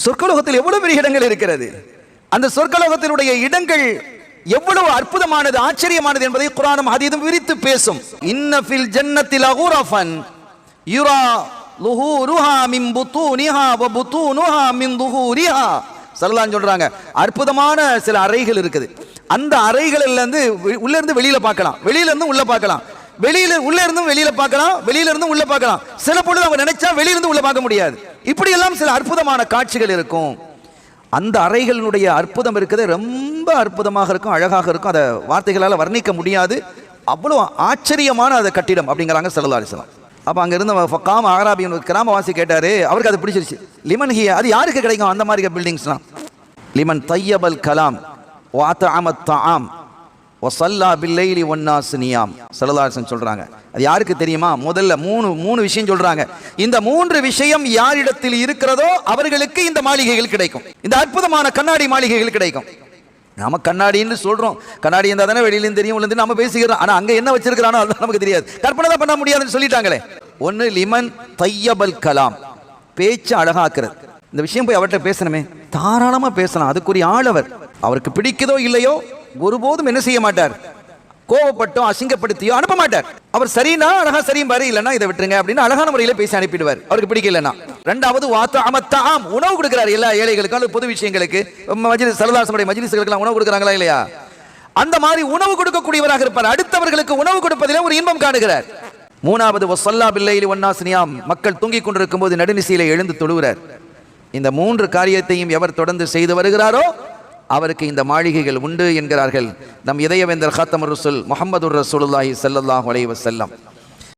சொர்க்கலோகத்தில் எவ்வளவு பெரிய இடங்கள் இருக்கிறது. அந்த சொர்க்கலோகத்தினுடைய இடங்கள் எவ்வளவு அற்புதமானது, ஆச்சரியமானது என்பதை குர்ஆனும் ஹதீஸும் விரித்து பேசும். இன்ன ஃபில் ஜன்னத்தி லகுரஃபன் யுரா லுஹூருஹா மின் புத்தூனிஹா வ புத்தூனுஹா மின் லுஹூரிஹா. ஸல்லல்லாஹு சொல்றாங்க, அற்புதமான சில அறைகள் இருக்குது. அந்த அறைகளில் இருந்து உள்ள இருந்து வெளியில பார்க்கலாம், வெளியில இருந்து உள்ள பார்க்கலாம், வெளியில உள்ள இருந்தும் வெளியில பார்க்கலாம், வெளியில இருந்தும் உள்ள பார்க்கலாம். சில பொழுது அவங்க நினைச்சா வெளியில இருந்து உள்ள பார்க்க முடியாது. இப்படி எல்லாம் சில அற்புதமான காட்சிகள் இருக்கும். அந்த அறைகளினுடைய அற்புதம் இருக்குது, ரொம்ப அற்புதமாக இருக்கும், அழகாக இருக்கும். அதை வார்த்தைகளால் வர்ணிக்க முடியாது, அவ்வளோ ஆச்சரியமான அந்த கட்டிடம் அப்படிங்கிறாங்க ஸல்லல்லாஹு அலைஹி வஸல்லம். அப்போ அங்கே இருந்த ஃபகாம் அராபியன் கிராமவாசி கேட்டார், அவருக்கு அது பிடிச்சிருச்சு. லிமன் ஹிய, அது யாருக்கு கிடைக்கும் அந்த மாதிரி பில்டிங்ஸ்லாம்? லிமன் தையபல் கலாம் வஅதஅமத் தஆம் வஸல்லா பில்லைலி வன்னாஸ் நியாம். ஸல்லல்லாஹு அலைஹி வஸல்லம் சொல்றாங்க, அது யாருக்கு தெரியுமா? முதல்ல மூணு விஷயம் சொல்றாங்க. இந்த 3 விஷயம் யாரிடத்தில் இருக்கிறதோ அவர்களுக்கு இந்த மாளிகைகள் கிடைக்கும், இந்த அற்புதமான கண்ணாடி மாளிகைகள் கிடைக்கும். நாம கண்ணாடின்னு சொல்றோம், கண்ணாடி இருந்தா தானே வெளியிலும் தெரியும், உள்ள நம்ம பேசிக்கிறோம். ஆனா அங்க என்ன வச்சிருக்கிறானோ அதுதான் நமக்கு தெரியாது, கற்பனை தான் பண்ண முடியாதுன்னு சொல்லிட்டாங்களே. ஒன்னு லிமன் தையபல் கலாம், பேச்சு அழகாக்குறது. இந்த விஷயம் போய் அவர்கிட்ட பேசணுமே, தாராளமா பேசலாம், அதுக்குரிய ஆள் அவர். அவருக்கு பிடிக்குதோ இல்லையோ ஒருபோதும் என்ன செய்ய மாட்டார், கோவப்பட்டோ அசிங்கப்படுத்தியோ அனுப்ப மாட்டார். அவர் சரினா அழகா சரியும் பாரு, இல்லைன்னா இதை விட்டுருங்க அப்படின்னு அழகான முறையில பேசி அனுப்பிடுவார், அவருக்கு பிடிக்கலன்னா. ரெண்டாவது வாத்தஅமத்தாம், உணவு கொடுக்கிறார் எல்லா ஏழைகளுக்கும், அல்லது பொது விஷயங்களுக்கு, மஜ்லிஸ் ஸல்லல்லாஹு அலைஹி வஸல்லம் மஜ்லிஸ்களுக்கு உணவு கொடுக்குறாங்களா இல்லையா? அந்த மாதிரி உணவு கொடுக்கக்கூடியவராக இருப்பார், அடுத்தவர்களுக்கு உணவு கொடுப்பதிலே ஒரு இன்பம் காணுகிறார். மூணாவது வஸல்லா பில்லைலி வன்னாஸ் நியாம், மக்கள் தூங்கிக் கொண்டிருக்கும் போது நடுநிசையில எழுந்து தொழுகிறார். இந்த 3 காரியத்தையும் எவர் தொடர்ந்து செய்து வருகிறாரோ அவருக்கு இந்த மாளிகைகள் உண்டு என்கிறார்கள் நம் இதயவேந்தர் காத்தமுர் ரசூல் முஹம்மதுர் ரசூலுல்லாஹி ஸல்லல்லாஹு அலைஹி வஸல்லம்.